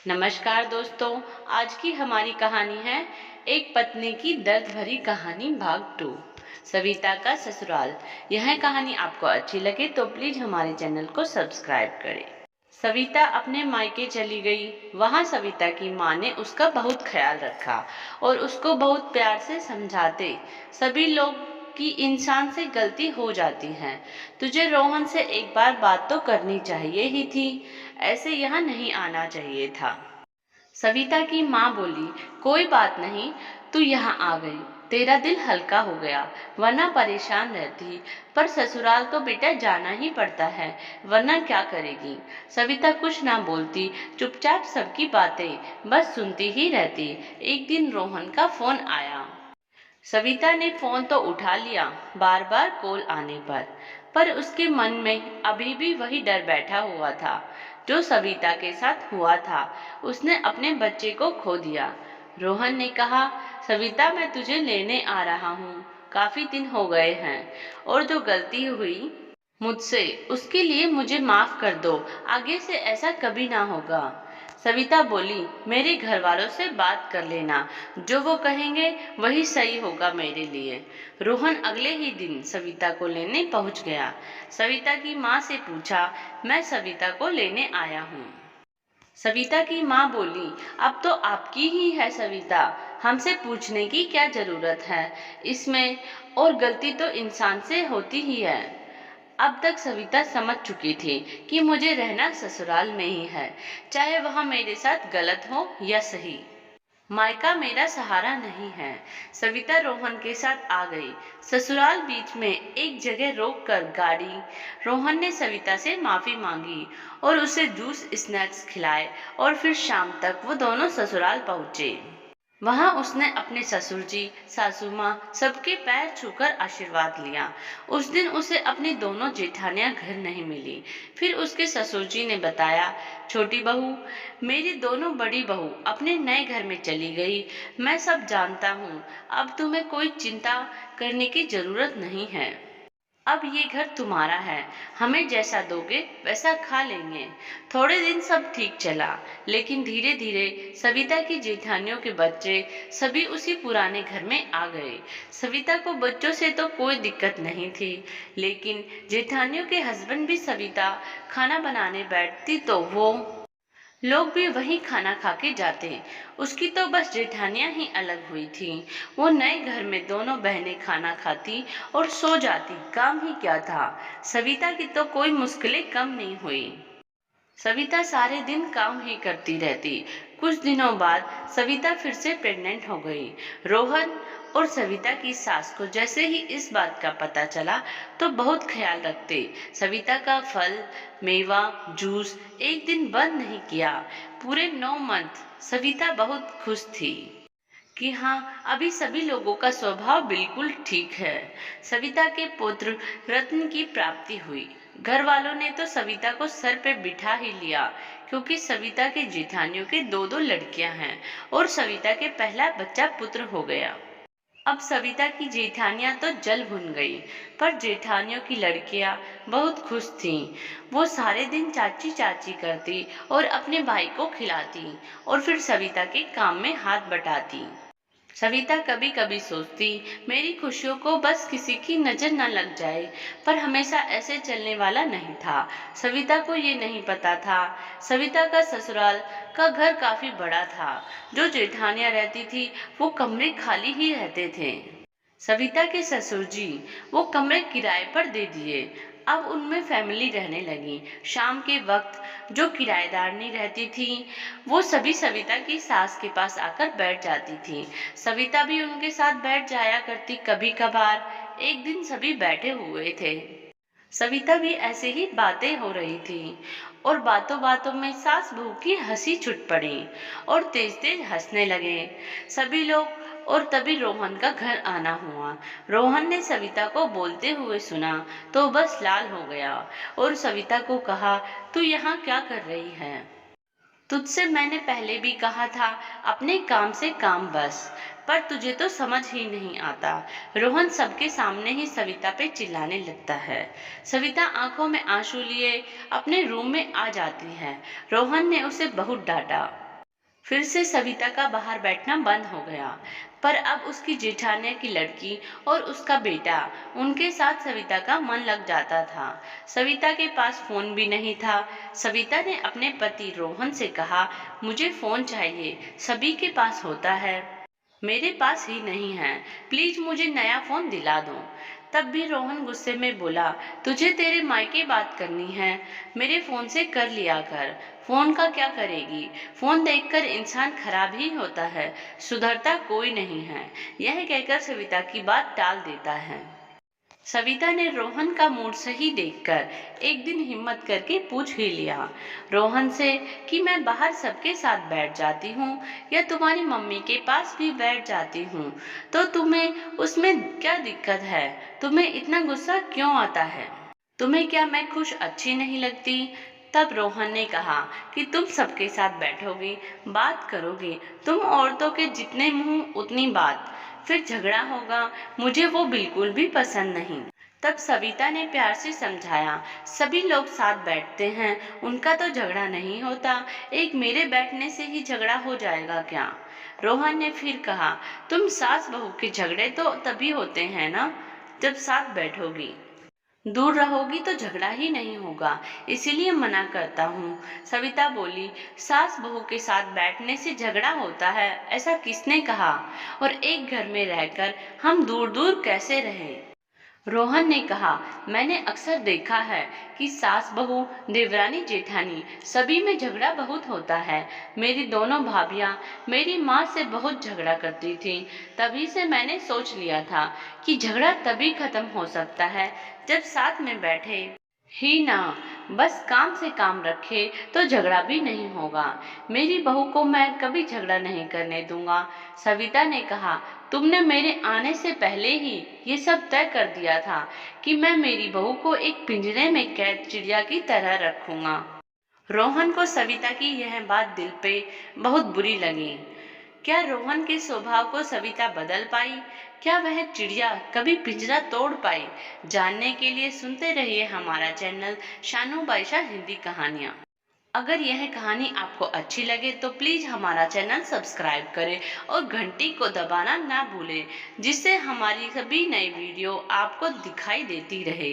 नमस्कार दोस्तों। आज की हमारी कहानी है एक पत्नी की दर्द भरी कहानी भाग 2, सविता का ससुराल। यह कहानी आपको अच्छी लगे तो प्लीज हमारे चैनल को सब्सक्राइब करें। सविता अपने मायके चली गई। वहां सविता की माँ ने उसका बहुत ख्याल रखा और उसको बहुत प्यार से समझाते। सभी लोग कि इंसान से गलती हो जाती है, तुझे रोहन से एक बार बात तो करनी चाहिए ही थी, ऐसे यहाँ नहीं आना चाहिए था। सविता की माँ बोली, कोई बात नहीं, तू यहाँ आ गई, तेरा दिल हल्का हो गया, वरना परेशान रहती। पर ससुराल तो बेटा जाना ही पड़ता है, वरना क्या करेगी। सविता कुछ ना बोलती, चुपचाप सबकी बातें बस सुनती ही रहती। एक दिन रोहन का फोन आया। सविता ने फोन तो उठा लिया बार बार कॉल आने पर उसके मन में अभी भी वही डर बैठा हुआ था जो सविता के साथ हुआ था। उसने अपने बच्चे को खो दिया। रोहन ने कहा, सविता मैं तुझे लेने आ रहा हूँ, काफी दिन हो गए हैं और जो गलती हुई मुझसे उसके लिए मुझे माफ कर दो, आगे से ऐसा कभी ना होगा। सविता बोली, मेरे घर वालों से बात कर लेना, जो वो कहेंगे वही सही होगा मेरे लिए। रोहन अगले ही दिन सविता को लेने पहुंच गया। सविता की माँ से पूछा, मैं सविता को लेने आया हूँ। सविता की माँ बोली, अब तो आपकी ही है सविता, हमसे पूछने की क्या जरूरत है इसमें, और गलती तो इंसान से होती ही है। अब तक सविता समझ चुकी थी कि मुझे रहना ससुराल में ही है, चाहे वहां मेरे साथ गलत हो या सही। मायका मेरा सहारा नहीं है। सविता रोहन के साथ आ गई। ससुराल बीच में एक जगह रोक कर गाड़ी। रोहन ने सविता से माफी मांगी और उसे जूस स्नैक्स खिलाए और फिर शाम तक वो दोनों ससुराल पहुंचे। वहां उसने अपने ससुर जी, सासू माँ सबके पैर छूकर आशीर्वाद लिया। उस दिन उसे अपनी दोनों जेठानियां घर नहीं मिली। फिर उसके ससुर जी ने बताया, छोटी बहू, मेरी दोनों बड़ी बहू अपने नए घर में चली गई। मैं सब जानता हूँ, अब तुम्हें कोई चिंता करने की जरूरत नहीं है। अब ये घर तुम्हारा है, हमें जैसा दोगे वैसा खा लेंगे। थोड़े दिन सब ठीक चला, लेकिन धीरे धीरे सविता की जेठानियों के बच्चे सभी उसी पुराने घर में आ गए। सविता को बच्चों से तो कोई दिक्कत नहीं थी, लेकिन जेठानियों के हस्बैंड भी सविता खाना बनाने बैठती तो वो लोग भी वही खाना खा के जाते। उसकी तो बस जेठानियां ही अलग हुई थी। वो नए घर में दोनों बहनें खाना खाती और सो जाती, काम ही क्या था। सविता की तो कोई मुश्किलें कम नहीं हुई। सविता सारे दिन काम ही करती रहती। कुछ दिनों बाद सविता फिर से प्रेग्नेंट हो गई। रोहन और सविता की सास को जैसे ही इस बात का पता चला तो बहुत ख्याल रखते। सविता का फल, मेवा, जूस एक दिन बंद नहीं किया। पूरे 9 मंथ सविता बहुत खुश थी कि हाँ, अभी सभी लोगों का स्वभाव बिल्कुल ठीक है। सविता के पुत्र रत्न की प्राप्ति हुई। घर वालों ने तो सविता को सर पे बिठा ही लिया, क्योंकि सविता के जेठानियों के 2-2 लड़कियां हैं और सविता के पहला बच्चा पुत्र हो गया। अब सविता की जेठानियां तो जल भुन गई, पर जेठानियों की लड़कियां बहुत खुश थीं। वो सारे दिन चाची चाची करती और अपने भाई को खिलाती और फिर सविता के काम में हाथ बटाती। सविता कभी कभी सोचती, मेरी खुशियों को बस किसी की नजर न लग जाए, पर हमेशा ऐसे चलने वाला नहीं था। सविता को ये नहीं पता था, सविता का ससुराल का घर काफी बड़ा था। जो जेठानियां रहती थी वो कमरे खाली ही रहते थे। सविता के ससुर जी वो कमरे किराए पर दे दिए। अब उनमें फैमिली रहने लगी। शाम के वक्त जो किराएदारनी रहती थी वो सभी सविता की सास के पास आकर बैठ जाती थी। सविता भी उनके साथ बैठ जाया करती कभी कभार। एक दिन सभी बैठे हुए थे। सविता भी ऐसे ही बातें हो रही थी और बातों बातों में सास बहू की हंसी छूट पड़ी और तेज तेज हंसने लगे सभी लोग। और तभी रोहन का घर आना हुआ। रोहन ने सविता को बोलते हुए सुना तो बस लाल हो गया और सविता को कहा, तू यहाँ क्या कर रही है? तुझसे मैंने पहले भी कहा था, अपने काम से काम बस, पर तुझे तो समझ ही नहीं आता। रोहन सबके सामने ही सविता पे चिल्लाने लगता है। सविता आंखों में आंसू लिए अपने रूम में आ जाती है। रोहन ने उसे बहुत डांटा। फिर से सविता का बाहर बैठना बंद हो गया, पर अब उसकी जेठानिया की लड़की और उसका बेटा, उनके साथ सविता का मन लग जाता था। सविता के पास फोन भी नहीं था। सविता ने अपने पति रोहन से कहा, मुझे फोन चाहिए, सभी के पास होता है, मेरे पास ही नहीं है, प्लीज मुझे नया फोन दिला दो। तब भी रोहन गुस्से में बोला, तुझे तेरे मायके बात करनी है, मेरे फोन से कर लिया कर, फोन का क्या करेगी, फोन देखकर इंसान खराब ही होता है, सुधरता कोई नहीं है। यह कहकर सविता की बात टाल देता है। सविता ने रोहन का मूड सही देखकर एक दिन हिम्मत करके पूछ ही लिया रोहन से कि मैं बाहर सबके साथ बैठ जाती हूँ या तुम्हारी मम्मी के पास भी बैठ जाती हूँ, तो तुम्हें उसमें क्या दिक्कत है, तुम्हें इतना गुस्सा क्यों आता है, तुम्हें क्या मैं खुश अच्छी नहीं लगती। तब रोहन ने कहा कि तुम सबके साथ बैठोगी, बात करोगी, तुम औरतों के जितने मुंह उतनी बात, फिर झगड़ा होगा, मुझे वो बिल्कुल भी पसंद नहीं। तब सविता ने प्यार से समझाया, सभी लोग साथ बैठते हैं, उनका तो झगड़ा नहीं होता, एक मेरे बैठने से ही झगड़ा हो जाएगा क्या। रोहन ने फिर कहा, तुम सास बहू के झगड़े तो तभी होते हैं ना जब साथ बैठोगी, दूर रहोगी तो झगड़ा ही नहीं होगा, इसीलिए मना करता हूँ। सविता बोली, सास बहू के साथ बैठने से झगड़ा होता है, ऐसा किसने कहा, और एक घर में रहकर हम दूर दूर कैसे रहें। रोहन ने कहा, मैंने अक्सर देखा है कि सास बहू, देवरानी जेठानी, सभी में झगड़ा बहुत होता है। मेरी दोनों भाभियां मेरी माँ से बहुत झगड़ा करती थी, तभी से मैंने सोच लिया था कि झगड़ा तभी खत्म हो सकता है जब साथ में बैठे ही ना, बस काम से काम रखे तो झगड़ा भी नहीं होगा। मेरी बहू को मैं कभी झगड़ा नहीं करने दूंगा। सविता ने कहा, तुमने मेरे आने से पहले ही ये सब तय कर दिया था कि मैं मेरी बहू को एक पिंजरे में कैद चिड़िया की तरह रखूंगा। रोहन को सविता की यह बात दिल पे बहुत बुरी लगी। क्या रोहन के स्वभाव को सविता बदल पाई, क्या वह चिड़िया कभी पिंजरा तोड़ पाई। जानने के लिए सुनते रहिए हमारा चैनल शानू बाईशा हिंदी कहानियाँ। अगर यह कहानी आपको अच्छी लगे तो प्लीज हमारा चैनल सब्सक्राइब करें और घंटी को दबाना ना भूलें, जिससे हमारी सभी नई वीडियो आपको दिखाई देती रहे।